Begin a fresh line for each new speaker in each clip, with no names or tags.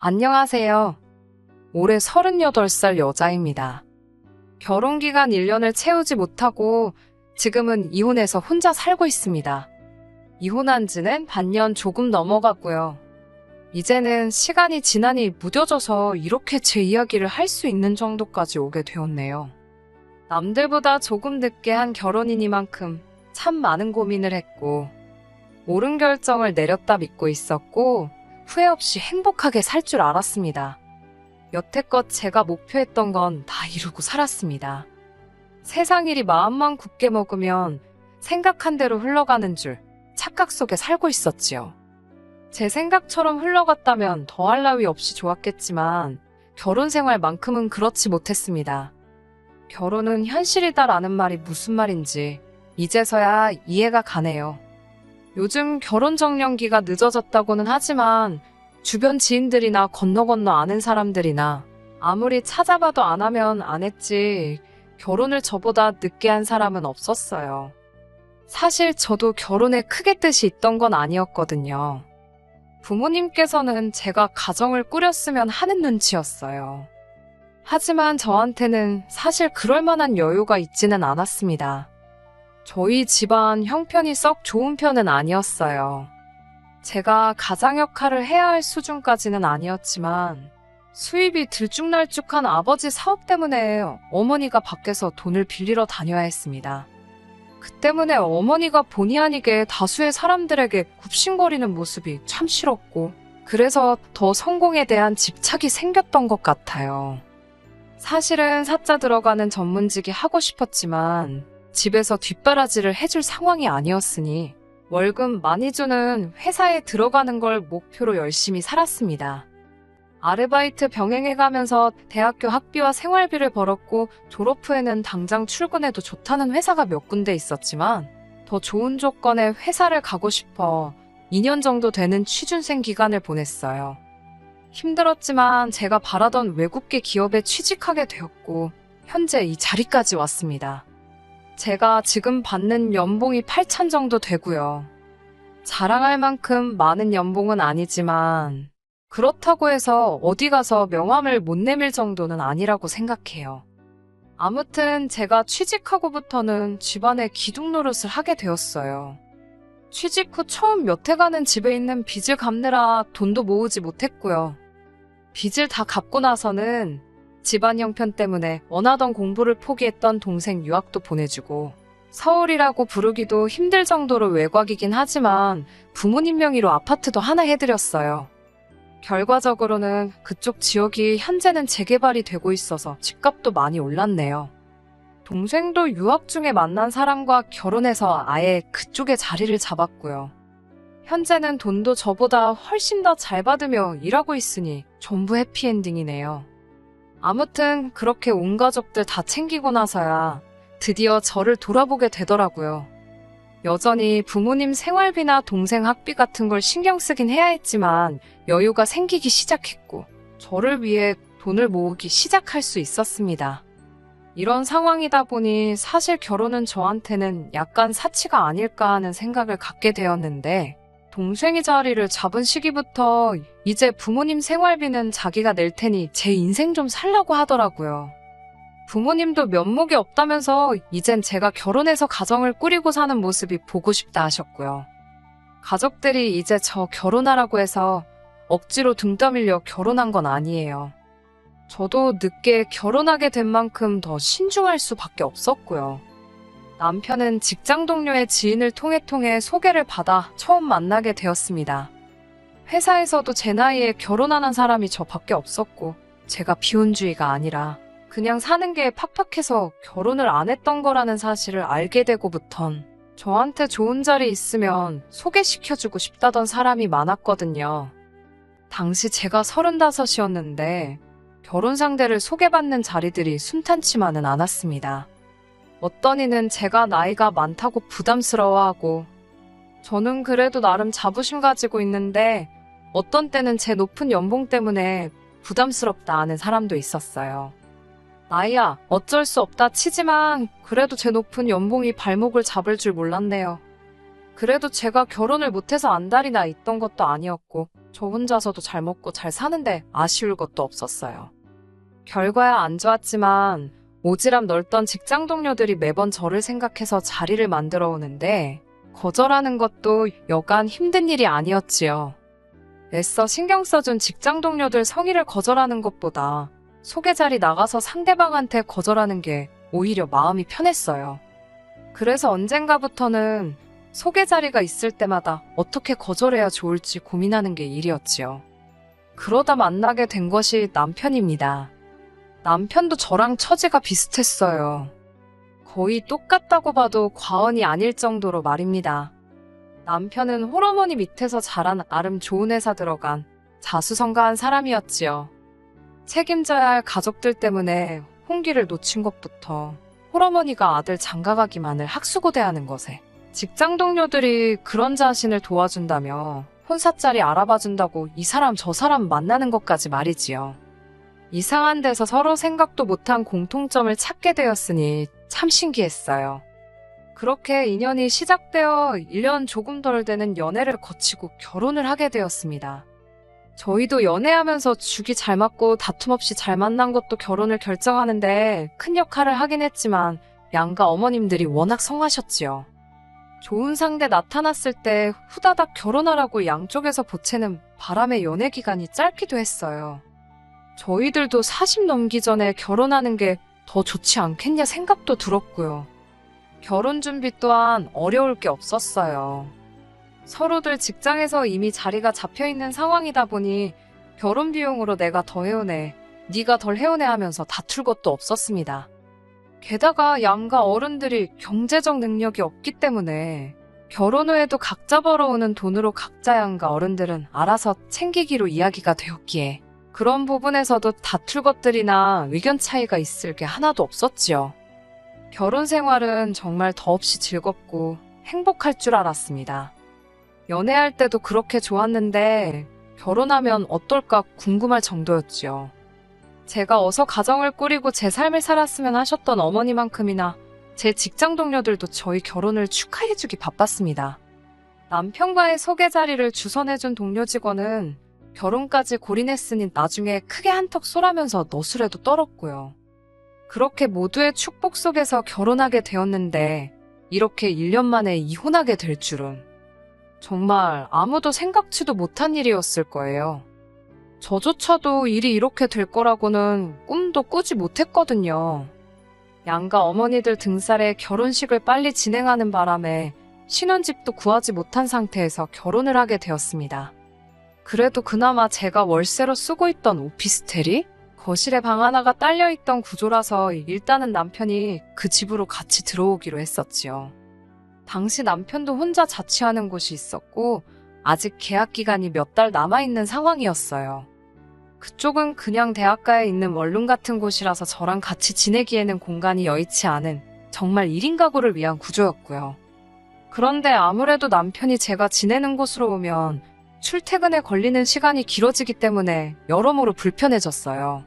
안녕하세요. 올해 38살 여자입니다. 결혼기간 1년을 채우지 못하고 지금은 이혼해서 혼자 살고 있습니다. 이혼한 지는 반년 조금 넘어갔고요. 이제는 시간이 지나니 무뎌져서 이렇게 제 이야기를 할 수 있는 정도까지 오게 되었네요. 남들보다 조금 늦게 한 결혼이니만큼 참 많은 고민을 했고 옳은 결정을 내렸다 믿고 있었고 후회 없이 행복하게 살 줄 알았습니다. 여태껏 제가 목표했던 건 다 이루고 살았습니다. 세상 일이 마음만 굳게 먹으면 생각한 대로 흘러가는 줄 착각 속에 살고 있었지요. 제 생각처럼 흘러갔다면 더할 나위 없이 좋았겠지만 결혼 생활만큼은 그렇지 못했습니다. 결혼은 현실이다라는 말이 무슨 말인지 이제서야 이해가 가네요. 요즘 결혼 정년기가 늦어졌다고는 하지만 주변 지인들이나 건너 아는 사람들이나 아무리 찾아봐도 안 하면 안 했지 결혼을 저보다 늦게 한 사람은 없었어요. 사실 저도 결혼에 크게 뜻이 있던 건 아니었거든요. 부모님께서는 제가 가정을 꾸렸으면 하는 눈치였어요. 하지만 저한테는 사실 그럴 만한 여유가 있지는 않았습니다. 저희 집안 형편이 썩 좋은 편은 아니었어요. 제가 가장 역할을 해야 할 수준까지는 아니었지만 수입이 들쭉날쭉한 아버지 사업 때문에 어머니가 밖에서 돈을 빌리러 다녀야 했습니다. 그 때문에 어머니가 본의 아니게 다수의 사람들에게 굽신거리는 모습이 참 싫었고 그래서 더 성공에 대한 집착이 생겼던 것 같아요. 사실은 사자 들어가는 전문직이 하고 싶었지만 집에서 뒷바라지를 해줄 상황이 아니었으니 월급 많이 주는 회사에 들어가는 걸 목표로 열심히 살았습니다. 아르바이트 병행해가면서 대학교 학비와 생활비를 벌었고 졸업 후에는 당장 출근해도 좋다는 회사가 몇 군데 있었지만 더 좋은 조건의 회사를 가고 싶어 2년 정도 되는 취준생 기간을 보냈어요. 힘들었지만 제가 바라던 외국계 기업에 취직하게 되었고 현재 이 자리까지 왔습니다. 제가 지금 받는 연봉이 8천 정도 되고요. 자랑할 만큼 많은 연봉은 아니지만 그렇다고 해서 어디 가서 명함을 못 내밀 정도는 아니라고 생각해요. 아무튼 제가 취직하고부터는 집안의 기둥 노릇을 하게 되었어요. 취직 후 처음 몇 해간은 집에 있는 빚을 갚느라 돈도 모으지 못했고요. 빚을 다 갚고 나서는 집안 형편 때문에 원하던 공부를 포기했던 동생 유학도 보내주고 서울이라고 부르기도 힘들 정도로 외곽이긴 하지만 부모님 명의로 아파트도 하나 해드렸어요. 결과적으로는 그쪽 지역이 현재는 재개발이 되고 있어서 집값도 많이 올랐네요. 동생도 유학 중에 만난 사람과 결혼해서 아예 그쪽에 자리를 잡았고요. 현재는 돈도 저보다 훨씬 더 잘 받으며 일하고 있으니 전부 해피엔딩이네요. 아무튼 그렇게 온 가족들 다 챙기고 나서야 드디어 저를 돌아보게 되더라고요. 여전히 부모님 생활비나 동생 학비 같은 걸 신경 쓰긴 해야 했지만 여유가 생기기 시작했고 저를 위해 돈을 모으기 시작할 수 있었습니다. 이런 상황이다 보니 사실 결혼은 저한테는 약간 사치가 아닐까 하는 생각을 갖게 되었는데 동생이 자리를 잡은 시기부터 이제 부모님 생활비는 자기가 낼 테니 제 인생 좀 살라고 하더라고요. 부모님도 면목이 없다면서 이젠 제가 결혼해서 가정을 꾸리고 사는 모습이 보고 싶다 하셨고요. 가족들이 이제 저 결혼하라고 해서 억지로 등 떠밀려 결혼한 건 아니에요. 저도 늦게 결혼하게 된 만큼 더 신중할 수밖에 없었고요. 남편은 직장 동료의 지인을 통해 소개를 받아 처음 만나게 되었습니다. 회사에서도 제 나이에 결혼하는 사람이 저밖에 없었고 제가 비혼주의가 아니라 그냥 사는 게 팍팍해서 결혼을 안 했던 거라는 사실을 알게 되고부턴 저한테 좋은 자리 있으면 소개시켜주고 싶다던 사람이 많았거든요. 당시 제가 35이었는데 결혼 상대를 소개받는 자리들이 순탄치만은 않았습니다. 어떤 이는 제가 나이가 많다고 부담스러워하고 저는 그래도 나름 자부심 가지고 있는데 어떤 때는 제 높은 연봉 때문에 부담스럽다 하는 사람도 있었어요. 나이야 어쩔 수 없다 치지만 그래도 제 높은 연봉이 발목을 잡을 줄 몰랐네요. 그래도 제가 결혼을 못해서 안달이 나 있던 것도 아니었고 저 혼자서도 잘 먹고 잘 사는데 아쉬울 것도 없었어요. 결과야 안 좋았지만 오지랖 넓던 직장 동료들이 매번 저를 생각해서 자리를 만들어 오는데 거절하는 것도 여간 힘든 일이 아니었지요. 애써 신경 써준 직장 동료들 성의를 거절하는 것보다 소개 자리 나가서 상대방한테 거절하는 게 오히려 마음이 편했어요. 그래서 언젠가부터는 소개 자리가 있을 때마다 어떻게 거절해야 좋을지 고민하는 게 일이었지요. 그러다 만나게 된 것이 남편입니다. 남편도 저랑 처지가 비슷했어요. 거의 똑같다고 봐도 과언이 아닐 정도로 말입니다. 남편은 홀어머니 밑에서 자란 나름 좋은 회사 들어간 자수성가한 사람이었지요. 책임져야 할 가족들 때문에 홍기를 놓친 것부터 홀어머니가 아들 장가가기만을 학수고대하는 것에 직장 동료들이 그런 자신을 도와준다며 혼사짜리 알아봐준다고 이 사람 저 사람 만나는 것까지 말이지요. 이상한 데서 서로 생각도 못한 공통점을 찾게 되었으니 참 신기했어요. 그렇게 인연이 시작되어 1년 조금 덜 되는 연애를 거치고 결혼을 하게 되었습니다. 저희도 연애하면서 죽이 잘 맞고 다툼 없이 잘 만난 것도 결혼을 결정하는데 큰 역할을 하긴 했지만 양가 어머님들이 워낙 성하셨지요. 좋은 상대 나타났을 때 후다닥 결혼하라고 양쪽에서 보채는 바람에 연애 기간이 짧기도 했어요. 저희들도 40 넘기 전에 결혼하는 게 더 좋지 않겠냐 생각도 들었고요. 결혼 준비 또한 어려울 게 없었어요. 서로들 직장에서 이미 자리가 잡혀있는 상황이다 보니 결혼 비용으로 내가 더 해오네, 네가 덜 해오네 하면서 다툴 것도 없었습니다. 게다가 양가 어른들이 경제적 능력이 없기 때문에 결혼 후에도 각자 벌어오는 돈으로 각자 양가 어른들은 알아서 챙기기로 이야기가 되었기에 그런 부분에서도 다툴 것들이나 의견 차이가 있을 게 하나도 없었지요. 결혼 생활은 정말 더없이 즐겁고 행복할 줄 알았습니다. 연애할 때도 그렇게 좋았는데 결혼하면 어떨까 궁금할 정도였지요. 제가 어서 가정을 꾸리고 제 삶을 살았으면 하셨던 어머니만큼이나 제 직장 동료들도 저희 결혼을 축하해주기 바빴습니다. 남편과의 소개 자리를 주선해준 동료 직원은 결혼까지 골인했으니 나중에 크게 한턱 쏘라면서 너술에도 떨었고요. 그렇게 모두의 축복 속에서 결혼하게 되었는데 이렇게 1년 만에 이혼하게 될 줄은 정말 아무도 생각지도 못한 일이었을 거예요. 저조차도 일이 이렇게 될 거라고는 꿈도 꾸지 못했거든요. 양가 어머니들 등살에 결혼식을 빨리 진행하는 바람에 신혼집도 구하지 못한 상태에서 결혼을 하게 되었습니다. 그래도 그나마 제가 월세로 쓰고 있던 오피스텔이 거실에 방 하나가 딸려있던 구조라서 일단은 남편이 그 집으로 같이 들어오기로 했었지요. 당시 남편도 혼자 자취하는 곳이 있었고 아직 계약 기간이 몇 달 남아있는 상황이었어요. 그쪽은 그냥 대학가에 있는 원룸 같은 곳이라서 저랑 같이 지내기에는 공간이 여의치 않은 정말 1인 가구를 위한 구조였고요. 그런데 아무래도 남편이 제가 지내는 곳으로 오면 출퇴근에 걸리는 시간이 길어지기 때문에 여러모로 불편해졌어요.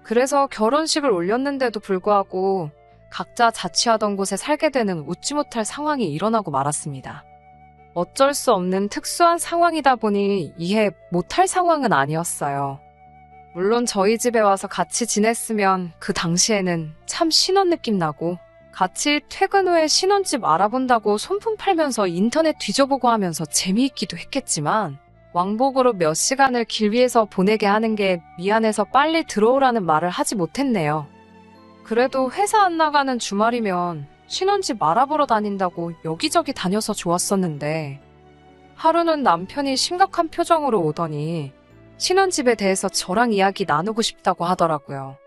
그래서 결혼식을 올렸는데도 불구하고 각자 자취하던 곳에 살게 되는 웃지 못할 상황이 일어나고 말았습니다. 어쩔 수 없는 특수한 상황이다 보니 이해 못할 상황은 아니었어요. 물론 저희 집에 와서 같이 지냈으면 그 당시에는 참 신혼 느낌 나고 같이 퇴근 후에 신혼집 알아본다고 손품 팔면서 인터넷 뒤져보고 하면서 재미있기도 했겠지만 왕복으로 몇 시간을 길 위에서 보내게 하는 게 미안해서 빨리 들어오라는 말을 하지 못했네요. 그래도 회사 안 나가는 주말이면 신혼집 알아보러 다닌다고 여기저기 다녀서 좋았었는데 하루는 남편이 심각한 표정으로 오더니 신혼집에 대해서 저랑 이야기 나누고 싶다고 하더라고요.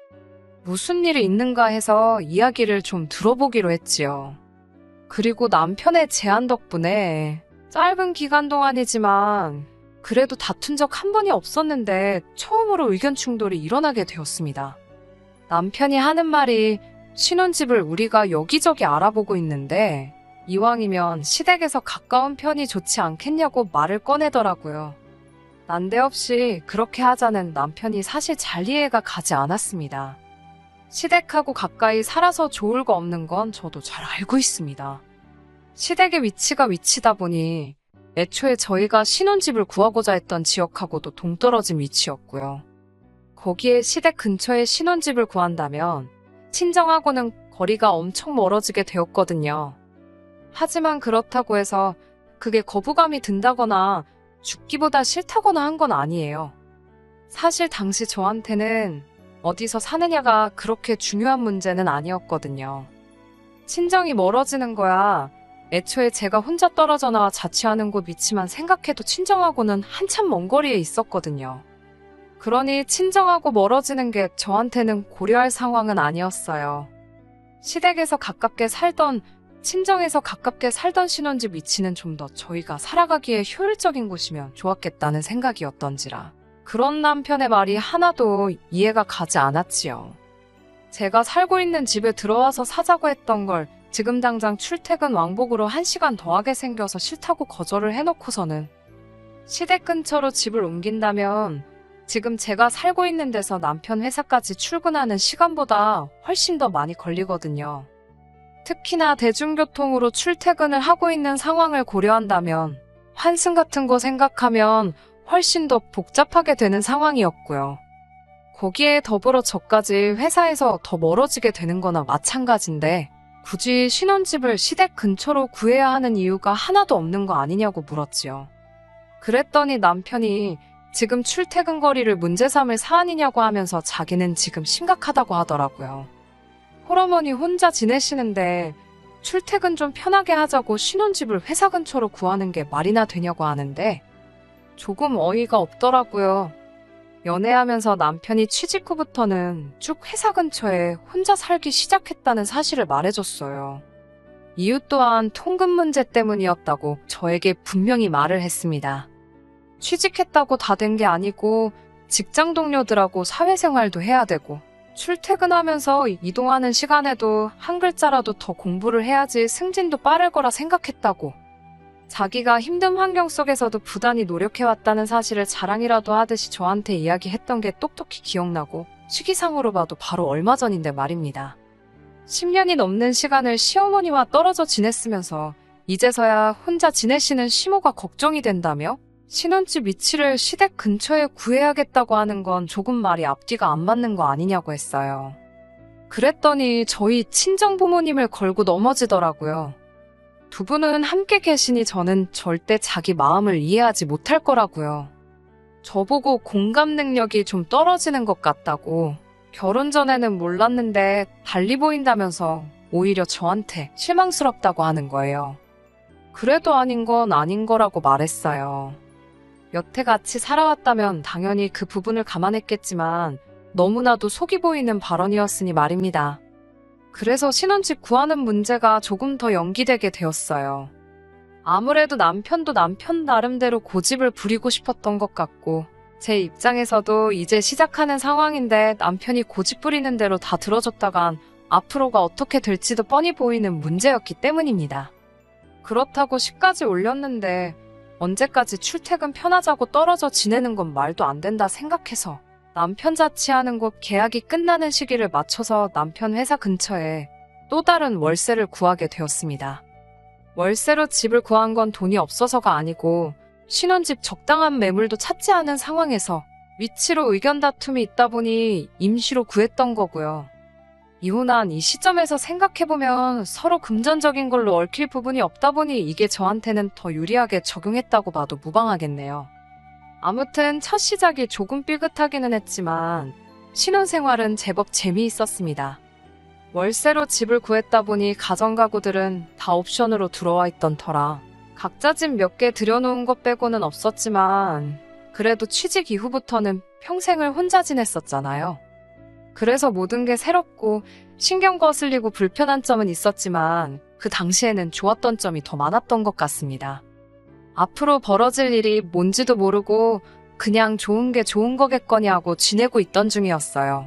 무슨 일이 있는가 해서 이야기를 좀 들어보기로 했지요. 그리고 남편의 제안 덕분에 짧은 기간 동안이지만 그래도 다툰 적 한 번이 없었는데 처음으로 의견 충돌이 일어나게 되었습니다. 남편이 하는 말이 신혼집을 우리가 여기저기 알아보고 있는데 이왕이면 시댁에서 가까운 편이 좋지 않겠냐고 말을 꺼내더라고요. 난데없이 그렇게 하자는 남편이 사실 잘 이해가 가지 않았습니다. 시댁하고 가까이 살아서 좋을 거 없는 건 저도 잘 알고 있습니다. 시댁의 위치가 위치다 보니 애초에 저희가 신혼집을 구하고자 했던 지역하고도 동떨어진 위치였고요. 거기에 시댁 근처에 신혼집을 구한다면 친정하고는 거리가 엄청 멀어지게 되었거든요. 하지만 그렇다고 해서 그게 거부감이 든다거나 죽기보다 싫다거나 한 건 아니에요. 사실 당시 저한테는 어디서 사느냐가 그렇게 중요한 문제는 아니었거든요. 친정이 멀어지는 거야 애초에 제가 혼자 떨어져 나와 자취하는 곳 위치만 생각해도 친정하고는 한참 먼 거리에 있었거든요. 그러니 친정하고 멀어지는 게 저한테는 고려할 상황은 아니었어요. 시댁에서 가깝게 살던, 친정에서 가깝게 살던 신혼집 위치는 좀 더 저희가 살아가기에 효율적인 곳이면 좋았겠다는 생각이었던지라 그런 남편의 말이 하나도 이해가 가지 않았지요. 제가 살고 있는 집에 들어와서 사자고 했던 걸 지금 당장 출퇴근 왕복으로 1시간 더 하게 생겨서 싫다고 거절을 해놓고서는 시댁 근처로 집을 옮긴다면 지금 제가 살고 있는 데서 남편 회사까지 출근하는 시간보다 훨씬 더 많이 걸리거든요. 특히나 대중교통으로 출퇴근을 하고 있는 상황을 고려한다면 환승 같은 거 생각하면 훨씬 더 복잡하게 되는 상황이었고요. 거기에 더불어 저까지 회사에서 더 멀어지게 되는 거나 마찬가지인데 굳이 신혼집을 시댁 근처로 구해야 하는 이유가 하나도 없는 거 아니냐고 물었지요. 그랬더니 남편이 지금 출퇴근 거리를 문제 삼을 사안이냐고 하면서 자기는 지금 심각하다고 하더라고요. 홀어머니 혼자 지내시는데 출퇴근 좀 편하게 하자고 신혼집을 회사 근처로 구하는 게 말이나 되냐고 하는데 조금 어이가 없더라고요. 연애하면서 남편이 취직 후부터는 쭉 회사 근처에 혼자 살기 시작했다는 사실을 말해줬어요. 이유 또한 통금 문제 때문이었다고 저에게 분명히 말을 했습니다. 취직했다고 다 된 게 아니고 직장 동료들하고 사회생활도 해야 되고 출퇴근하면서 이동하는 시간에도 한 글자라도 더 공부를 해야지 승진도 빠를 거라 생각했다고. 자기가 힘든 환경 속에서도 부단히 노력해왔다는 사실을 자랑이라도 하듯이 저한테 이야기했던 게 똑똑히 기억나고 시기상으로 봐도 바로 얼마 전인데 말입니다. 10년이 넘는 시간을 시어머니와 떨어져 지냈으면서 이제서야 혼자 지내시는 시모가 걱정이 된다며 신혼집 위치를 시댁 근처에 구해야겠다고 하는 건 조금 말이 앞뒤가 안 맞는 거 아니냐고 했어요. 그랬더니 저희 친정 부모님을 걸고 넘어지더라고요. 두 분은 함께 계시니 저는 절대 자기 마음을 이해하지 못할 거라고요. 저보고 공감 능력이 좀 떨어지는 것 같다고. 결혼 전에는 몰랐는데 달리 보인다면서 오히려 저한테 실망스럽다고 하는 거예요. 그래도 아닌 건 아닌 거라고 말했어요. 여태 같이 살아왔다면 당연히 그 부분을 감안했겠지만 너무나도 속이 보이는 발언이었으니 말입니다. 그래서 신혼집 구하는 문제가 조금 더 연기되게 되었어요. 아무래도 남편도 남편 나름대로 고집을 부리고 싶었던 것 같고 제 입장에서도 이제 시작하는 상황인데 남편이 고집 부리는 대로 다 들어줬다간 앞으로가 어떻게 될지도 뻔히 보이는 문제였기 때문입니다. 그렇다고 시까지 올렸는데 언제까지 출퇴근 편하자고 떨어져 지내는 건 말도 안 된다 생각해서 남편 자취하는 곳 계약이 끝나는 시기를 맞춰서 남편 회사 근처에 또 다른 월세를 구하게 되었습니다. 월세로 집을 구한 건 돈이 없어서가 아니고 신혼집 적당한 매물도 찾지 않은 상황에서 위치로 의견 다툼이 있다 보니 임시로 구했던 거고요. 이혼한 이 시점에서 생각해보면 서로 금전적인 걸로 얽힐 부분이 없다 보니 이게 저한테는 더 유리하게 적용했다고 봐도 무방하겠네요. 아무튼 첫 시작이 조금 삐끗하기는 했지만 신혼생활은 제법 재미있었습니다. 월세로 집을 구했다 보니 가정가구들은 다 옵션으로 들어와 있던 터라 각자 집 몇 개 들여놓은 것 빼고는 없었지만 그래도 취직 이후부터는 평생을 혼자 지냈었잖아요. 그래서 모든 게 새롭고 신경 거슬리고 불편한 점은 있었지만 그 당시에는 좋았던 점이 더 많았던 것 같습니다. 앞으로 벌어질 일이 뭔지도 모르고 그냥 좋은 게 좋은 거겠거니 하고 지내고 있던 중이었어요.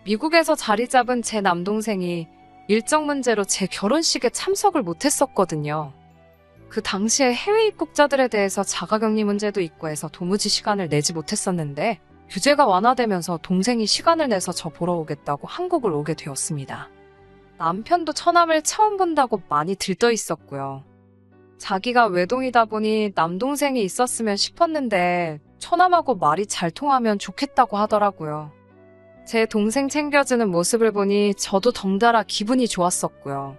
미국에서 자리 잡은 제 남동생이 일정 문제로 제 결혼식에 참석을 못했었거든요. 그 당시에 해외 입국자들에 대해서 자가격리 문제도 있고 해서 도무지 시간을 내지 못했었는데 규제가 완화되면서 동생이 시간을 내서 저 보러 오겠다고 한국을 오게 되었습니다. 남편도 처남을 처음 본다고 많이 들떠 있었고요. 자기가 외동이다 보니 남동생이 있었으면 싶었는데 처남하고 말이 잘 통하면 좋겠다고 하더라고요. 제 동생 챙겨주는 모습을 보니 저도 덩달아 기분이 좋았었고요.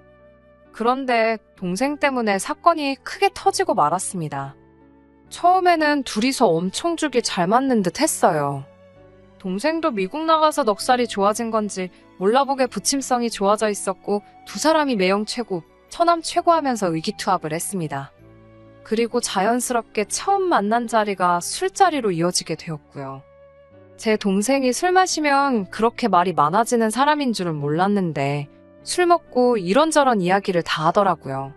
그런데 동생 때문에 사건이 크게 터지고 말았습니다. 처음에는 둘이서 엄청 죽이 잘 맞는 듯 했어요. 동생도 미국 나가서 넉살이 좋아진 건지 몰라보게 부침성이 좋아져 있었고 두 사람이 매형 최고, 처남 최고 하면서 의기투합을 했습니다. 그리고 자연스럽게 처음 만난 자리가 술자리로 이어지게 되었고요. 제 동생이 술 마시면 그렇게 말이 많아지는 사람인 줄은 몰랐는데 술 먹고 이런저런 이야기를 다 하더라고요.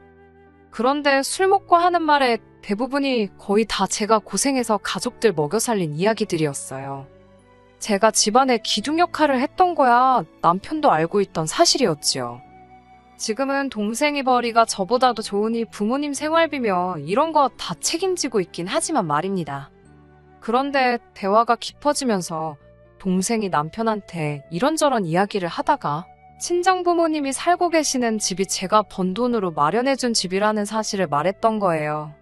그런데 술 먹고 하는 말에 대부분이 거의 다 제가 고생해서 가족들 먹여 살린 이야기들이었어요. 제가 집안의 기둥 역할을 했던 거야 남편도 알고 있던 사실이었지요. 지금은 동생이 벌이가 저보다도 좋으니 부모님 생활비며 이런 거 다 책임지고 있긴 하지만 말입니다. 그런데 대화가 깊어지면서 동생이 남편한테 이런저런 이야기를 하다가 친정 부모님이 살고 계시는 집이 제가 번 돈으로 마련해준 집이라는 사실을 말했던 거예요.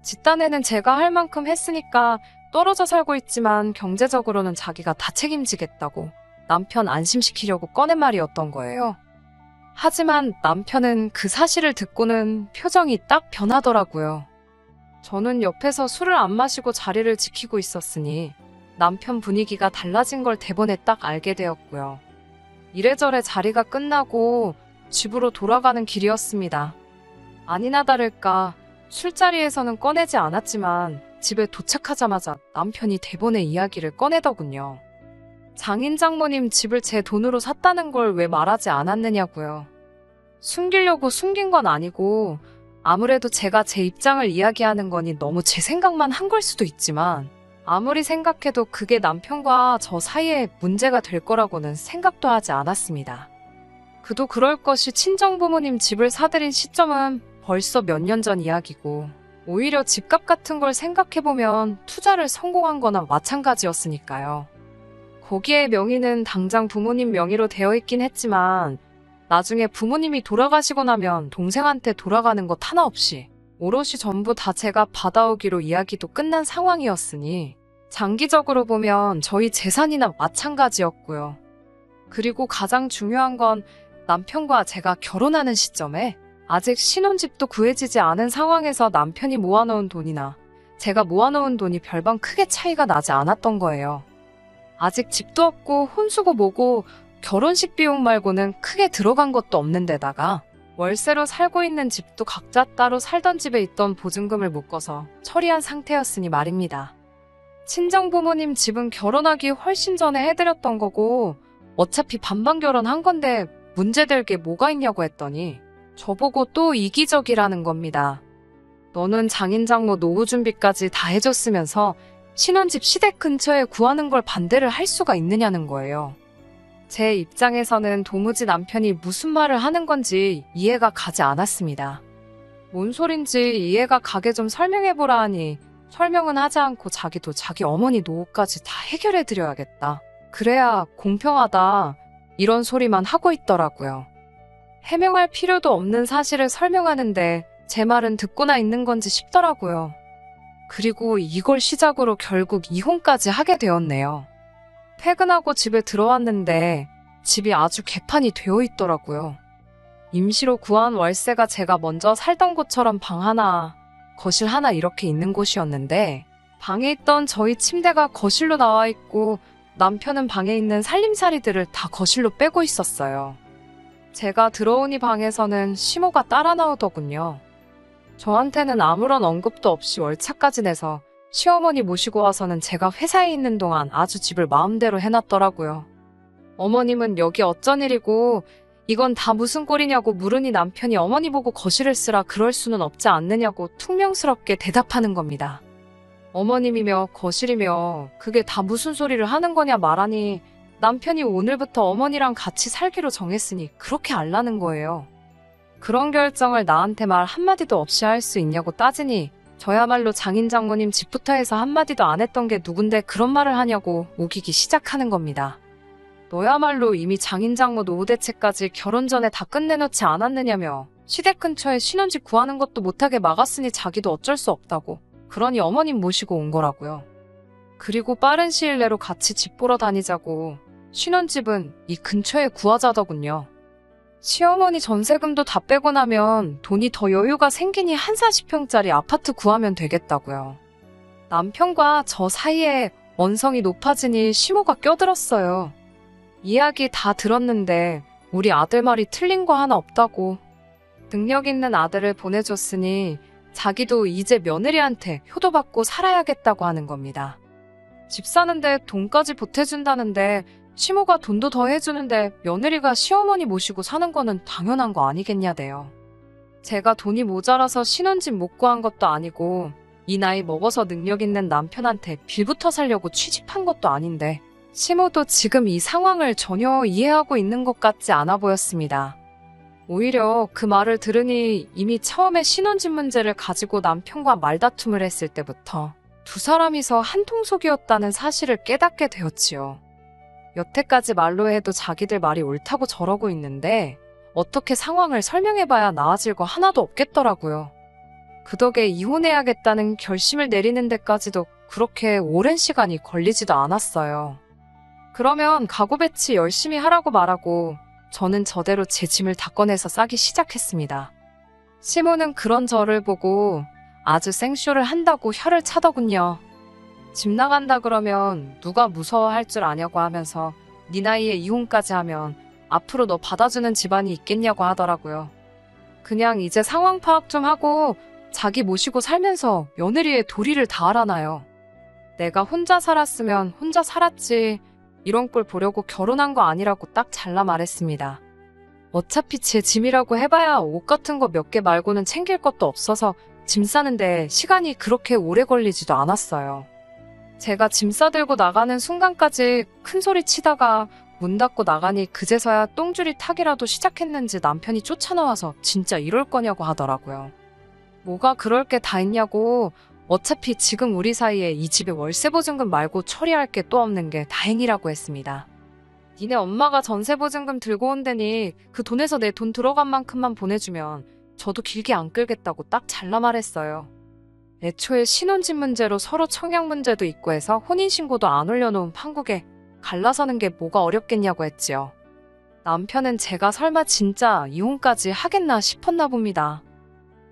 집단에는 제가 할 만큼 했으니까 떨어져 살고 있지만 경제적으로는 자기가 다 책임지겠다고 남편 안심시키려고 꺼낸 말이었던 거예요. 하지만 남편은 그 사실을 듣고는 표정이 딱 변하더라고요. 저는 옆에서 술을 안 마시고 자리를 지키고 있었으니 남편 분위기가 달라진 걸 대본에 딱 알게 되었고요. 이래저래 자리가 끝나고 집으로 돌아가는 길이었습니다. 아니나 다를까 술자리에서는 꺼내지 않았지만 집에 도착하자마자 남편이 대본의 이야기를 꺼내더군요. 장인 장모님 집을 제 돈으로 샀다는 걸 왜 말하지 않았느냐고요. 숨기려고 숨긴 건 아니고 아무래도 제가 제 입장을 이야기하는 거니 너무 제 생각만 한 걸 수도 있지만 아무리 생각해도 그게 남편과 저 사이에 문제가 될 거라고는 생각도 하지 않았습니다. 그도 그럴 것이 친정부모님 집을 사들인 시점은 벌써 몇 년 전 이야기고 오히려 집값 같은 걸 생각해보면 투자를 성공한 거나 마찬가지였으니까요. 거기에 명의는 당장 부모님 명의로 되어 있긴 했지만 나중에 부모님이 돌아가시고 나면 동생한테 돌아가는 것 하나 없이 오롯이 전부 다 제가 받아오기로 이야기도 끝난 상황이었으니 장기적으로 보면 저희 재산이나 마찬가지였고요. 그리고 가장 중요한 건 남편과 제가 결혼하는 시점에 아직 신혼집도 구해지지 않은 상황에서 남편이 모아놓은 돈이나 제가 모아놓은 돈이 별반 크게 차이가 나지 않았던 거예요. 아직 집도 없고 혼수고 뭐고 결혼식 비용 말고는 크게 들어간 것도 없는 데다가 월세로 살고 있는 집도 각자 따로 살던 집에 있던 보증금을 묶어서 처리한 상태였으니 말입니다. 친정부모님 집은 결혼하기 훨씬 전에 해드렸던 거고 어차피 반반 결혼한 건데 문제될 게 뭐가 있냐고 했더니 저보고 또 이기적이라는 겁니다. 너는 장인장모 노후 준비까지 다 해줬으면서 신혼집 시댁 근처에 구하는 걸 반대를 할 수가 있느냐는 거예요. 제 입장에서는 도무지 남편이 무슨 말을 하는 건지 이해가 가지 않았습니다. 뭔 소린지 이해가 가게 좀 설명해보라 하니 설명은 하지 않고 자기도 자기 어머니 노후까지 다 해결해드려야겠다. 그래야 공평하다. 이런 소리만 하고 있더라고요. 해명할 필요도 없는 사실을 설명하는데 제 말은 듣고나 있는 건지 싶더라고요. 그리고 이걸 시작으로 결국 이혼까지 하게 되었네요. 퇴근하고 집에 들어왔는데 집이 아주 개판이 되어 있더라고요. 임시로 구한 월세가 제가 먼저 살던 곳처럼 방 하나, 거실 하나 이렇게 있는 곳이었는데 방에 있던 저희 침대가 거실로 나와 있고 남편은 방에 있는 살림살이들을 다 거실로 빼고 있었어요. 제가 들어오니 방에서는 시모가 따라 나오더군요. 저한테는 아무런 언급도 없이 월차까지 내서 시어머니 모시고 와서는 제가 회사에 있는 동안 아주 집을 마음대로 해놨더라고요. 어머님은 여기 어쩐 일이고 이건 다 무슨 꼴이냐고 물으니 남편이 어머니 보고 거실을 쓰라 그럴 수는 없지 않느냐고 퉁명스럽게 대답하는 겁니다. 어머님이며 거실이며 그게 다 무슨 소리를 하는 거냐 말하니 남편이 오늘부터 어머니랑 같이 살기로 정했으니 그렇게 알라는 거예요. 그런 결정을 나한테 말 한마디도 없이 할 수 있냐고 따지니 저야말로 장인 장모님 집부터 해서 한마디도 안 했던 게 누군데 그런 말을 하냐고 우기기 시작하는 겁니다. 너야말로 이미 장인 장모 노후 대책까지 결혼 전에 다 끝내놓지 않았느냐며 시댁 근처에 신혼집 구하는 것도 못하게 막았으니 자기도 어쩔 수 없다고. 그러니 어머님 모시고 온 거라고요. 그리고 빠른 시일 내로 같이 집 보러 다니자고. 신혼집은 이 근처에 구하자더군요. 시어머니 전세금도 다 빼고 나면 돈이 더 여유가 생기니 한 40평짜리 아파트 구하면 되겠다고요. 남편과 저 사이에 언성이 높아지니 시모가 껴들었어요. 이야기 다 들었는데 우리 아들 말이 틀린 거 하나 없다고. 능력 있는 아들을 보내줬으니 자기도 이제 며느리한테 효도받고 살아야겠다고 하는 겁니다. 집 사는데 돈까지 보태준다는데 시모가 돈도 더 해주는데 며느리가 시어머니 모시고 사는 거는 당연한 거 아니겠냐대요. 제가 돈이 모자라서 신혼집 못 구한 것도 아니고 이 나이 먹어서 능력 있는 남편한테 빌부터 살려고 취직한 것도 아닌데 시모도 지금 이 상황을 전혀 이해하고 있는 것 같지 않아 보였습니다. 오히려 그 말을 들으니 이미 처음에 신혼집 문제를 가지고 남편과 말다툼을 했을 때부터 두 사람이서 한통속이었다는 사실을 깨닫게 되었지요. 여태까지 말로 해도 자기들 말이 옳다고 저러고 있는데 어떻게 상황을 설명해봐야 나아질 거 하나도 없겠더라고요. 그 덕에 이혼해야겠다는 결심을 내리는 데까지도 그렇게 오랜 시간이 걸리지도 않았어요. 그러면 가구 배치 열심히 하라고 말하고 저는 저대로 제 짐을 다 꺼내서 싸기 시작했습니다. 시모는 그런 저를 보고 아주 생쇼를 한다고 혀를 차더군요. 집 나간다 그러면 누가 무서워할 줄 아냐고 하면서 네 나이에 이혼까지 하면 앞으로 너 받아주는 집안이 있겠냐고 하더라고요. 그냥 이제 상황 파악 좀 하고 자기 모시고 살면서 며느리의 도리를 다 알아놔요. 내가 혼자 살았으면 혼자 살았지 이런 꼴 보려고 결혼한 거 아니라고 딱 잘라 말했습니다. 어차피 제 짐이라고 해봐야 옷 같은 거 몇 개 말고는 챙길 것도 없어서 짐 싸는데 시간이 그렇게 오래 걸리지도 않았어요. 제가 짐 싸들고 나가는 순간까지 큰 소리 치다가 문 닫고 나가니 그제서야 똥줄이 타기라도 시작했는지 남편이 쫓아나와서 진짜 이럴 거냐고 하더라고요. 뭐가 그럴 게 다 있냐고. 어차피 지금 우리 사이에 이 집에 월세 보증금 말고 처리할 게 또 없는 게 다행이라고 했습니다. 니네 엄마가 전세 보증금 들고 온다니 그 돈에서 내 돈 들어간 만큼만 보내주면 저도 길게 안 끌겠다고 딱 잘라 말했어요. 애초에 신혼집 문제로 서로 청약 문제도 있고 해서 혼인신고도 안 올려놓은 판국에 갈라서는 게 뭐가 어렵겠냐고 했지요. 남편은 제가 설마 진짜 이혼까지 하겠나 싶었나 봅니다.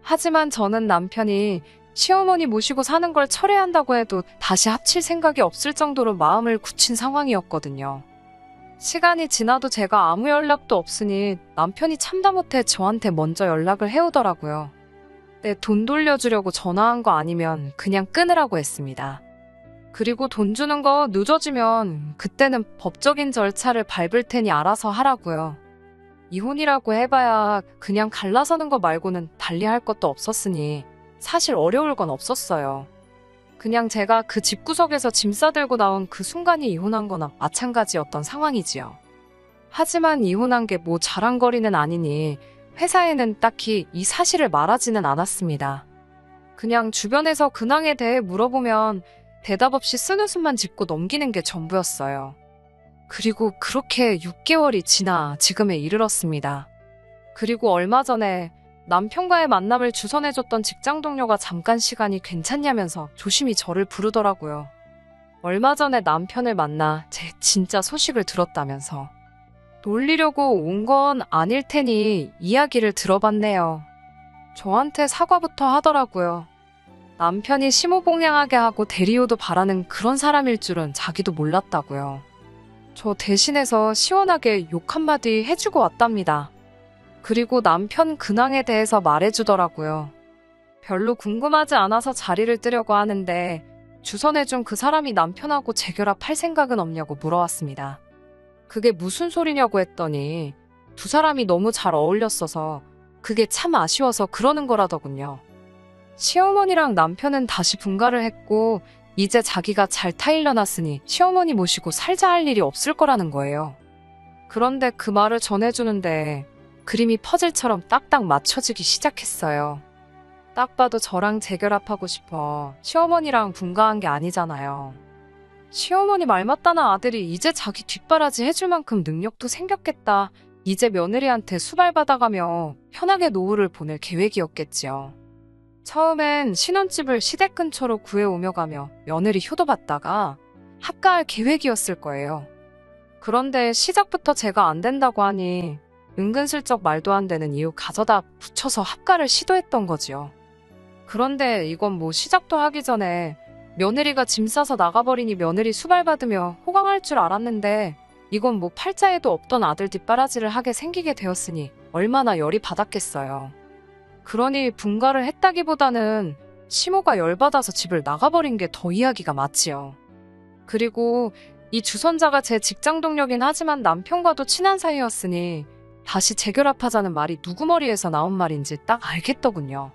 하지만 저는 남편이 시어머니 모시고 사는 걸 철회한다고 해도 다시 합칠 생각이 없을 정도로 마음을 굳힌 상황이었거든요. 시간이 지나도 제가 아무 연락도 없으니 남편이 참다 못해 저한테 먼저 연락을 해오더라고요. 내 돈 돌려주려고 전화한 거 아니면 그냥 끊으라고 했습니다. 그리고 돈 주는 거 늦어지면 그때는 법적인 절차를 밟을 테니 알아서 하라고요. 이혼이라고 해봐야 그냥 갈라서는 거 말고는 달리 할 것도 없었으니 사실 어려울 건 없었어요. 그냥 제가 그 집구석에서 짐 싸들고 나온 그 순간이 이혼한 거나 마찬가지였던 상황이지요. 하지만 이혼한 게 뭐 자랑거리는 아니니 회사에는 딱히 이 사실을 말하지는 않았습니다. 그냥 주변에서 근황에 대해 물어보면 대답 없이 쓴웃음만 짓고 넘기는 게 전부였어요. 그리고 그렇게 6개월이 지나 지금에 이르렀습니다. 그리고 얼마 전에 남편과의 만남을 주선해줬던 직장 동료가 잠깐 시간이 괜찮냐면서 조심히 저를 부르더라고요. 얼마 전에 남편을 만나 제 진짜 소식을 들었다면서. 놀리려고 온 건 아닐 테니 이야기를 들어봤네요. 저한테 사과부터 하더라고요. 남편이 심호봉양하게 하고 대리호도 바라는 그런 사람일 줄은 자기도 몰랐다고요. 저 대신해서 시원하게 욕 한마디 해주고 왔답니다. 그리고 남편 근황에 대해서 말해주더라고요. 별로 궁금하지 않아서 자리를 뜨려고 하는데 주선해준 그 사람이 남편하고 재결합할 생각은 없냐고 물어왔습니다. 그게 무슨 소리냐고 했더니 두 사람이 너무 잘 어울렸어서 그게 참 아쉬워서 그러는 거라더군요. 시어머니랑 남편은 다시 분가를 했고 이제 자기가 잘 타일러놨으니 시어머니 모시고 살자 할 일이 없을 거라는 거예요. 그런데 그 말을 전해주는데 그림이 퍼즐처럼 딱딱 맞춰지기 시작했어요. 딱 봐도 저랑 재결합하고 싶어 시어머니랑 분가한 게 아니잖아요. 시어머니 말 맞다는 아들이 이제 자기 뒷바라지 해줄 만큼 능력도 생겼겠다 이제 며느리한테 수발받아가며 편하게 노후를 보낼 계획이었겠지요. 처음엔 신혼집을 시댁 근처로 구해오며 가며 며느리 효도받다가 합가할 계획이었을 거예요. 그런데 시작부터 제가 안 된다고 하니 은근슬쩍 말도 안 되는 이유 가져다 붙여서 합가를 시도했던 거지요. 그런데 이건 뭐 시작도 하기 전에 며느리가 짐 싸서 나가버리니 며느리 수발받으며 호강할 줄 알았는데 이건 뭐 팔자에도 없던 아들 뒷바라지를 하게 생기게 되었으니 얼마나 열이 받았겠어요. 그러니 분가를 했다기보다는 시모가 열받아서 집을 나가버린 게 더 이야기가 맞지요. 그리고 이 주선자가 제 직장 동료긴 하지만 남편과도 친한 사이였으니 다시 재결합하자는 말이 누구 머리에서 나온 말인지 딱 알겠더군요.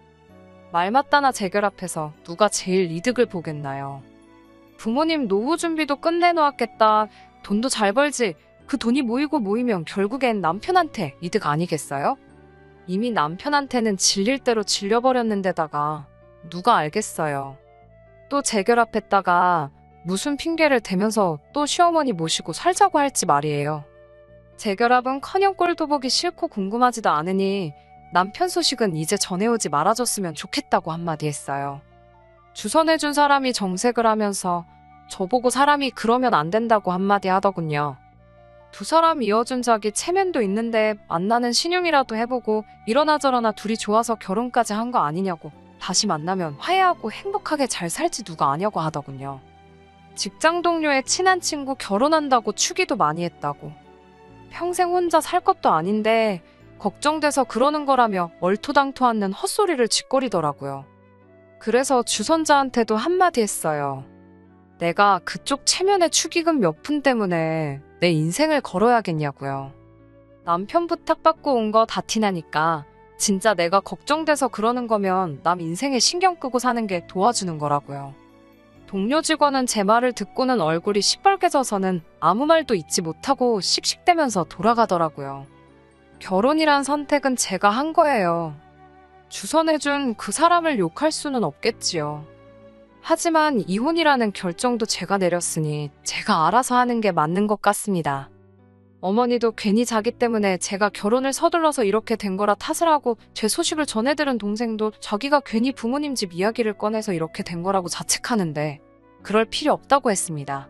말 맞다나 재결합해서 누가 제일 이득을 보겠나요? 부모님 노후 준비도 끝내놓았겠다. 돈도 잘 벌지. 그 돈이 모이고 모이면 결국엔 남편한테 이득 아니겠어요? 이미 남편한테는 질릴 대로 질려버렸는데다가 누가 알겠어요. 또 재결합했다가 무슨 핑계를 대면서 또 시어머니 모시고 살자고 할지 말이에요. 재결합은커녕 꼴도 보기 싫고 궁금하지도 않으니 남편 소식은 이제 전해오지 말아줬으면 좋겠다고 한마디 했어요. 주선해준 사람이 정색을 하면서 저보고 사람이 그러면 안 된다고 한마디 하더군요. 두 사람 이어준 적이 체면도 있는데 만나는 신용이라도 해보고 이러나 저러나 둘이 좋아서 결혼까지 한 거 아니냐고 다시 만나면 화해하고 행복하게 잘 살지 누가 아냐고 하더군요. 직장 동료의 친한 친구 결혼한다고 추기도 많이 했다고. 평생 혼자 살 것도 아닌데 걱정돼서 그러는 거라며 얼토당토 않는 헛소리를 짓거리더라고요. 그래서 주선자한테도 한마디 했어요. 내가 그쪽 체면의 축의금 몇 푼 때문에 내 인생을 걸어야겠냐고요. 남편 부탁받고 온 거 다 티나니까 진짜 내가 걱정돼서 그러는 거면 남 인생에 신경 끄고 사는 게 도와주는 거라고요. 동료 직원은 제 말을 듣고는 얼굴이 시뻘개져서는 아무 말도 잊지 못하고 씩씩대면서 돌아가더라고요. 결혼이란 선택은 제가 한 거예요. 주선해준 그 사람을 욕할 수는 없겠지요. 하지만 이혼이라는 결정도 제가 내렸으니 제가 알아서 하는 게 맞는 것 같습니다. 어머니도 괜히 자기 때문에 제가 결혼을 서둘러서 이렇게 된 거라 탓을 하고 제 소식을 전해들은 동생도 자기가 괜히 부모님 집 이야기를 꺼내서 이렇게 된 거라고 자책하는데 그럴 필요 없다고 했습니다.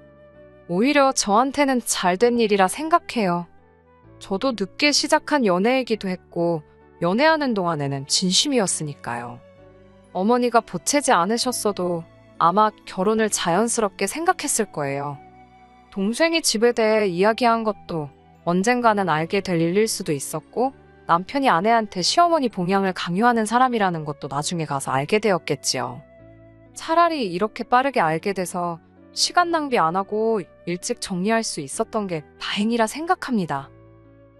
오히려 저한테는 잘된 일이라 생각해요. 저도 늦게 시작한 연애이기도 했고 연애하는 동안에는 진심이었으니까요. 어머니가 보채지 않으셨어도 아마 결혼을 자연스럽게 생각했을 거예요. 동생이 집에 대해 이야기한 것도 언젠가는 알게 될 일일 수도 있었고 남편이 아내한테 시어머니 봉양을 강요하는 사람이라는 것도 나중에 가서 알게 되었겠지요. 차라리 이렇게 빠르게 알게 돼서 시간 낭비 안 하고 일찍 정리할 수 있었던 게 다행이라 생각합니다.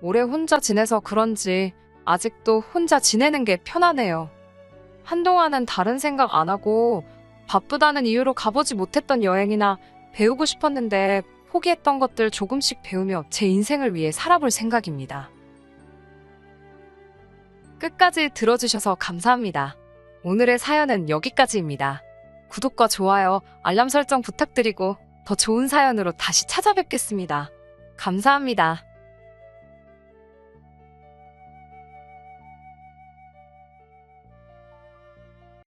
오래 혼자 지내서 그런지 아직도 혼자 지내는 게 편하네요. 한동안은 다른 생각 안 하고 바쁘다는 이유로 가보지 못했던 여행이나 배우고 싶었는데 포기했던 것들 조금씩 배우며 제 인생을 위해 살아볼 생각입니다. 끝까지 들어주셔서 감사합니다. 오늘의 사연은 여기까지입니다. 구독과 좋아요, 알람 설정 부탁드리고 더 좋은 사연으로 다시 찾아뵙겠습니다. 감사합니다.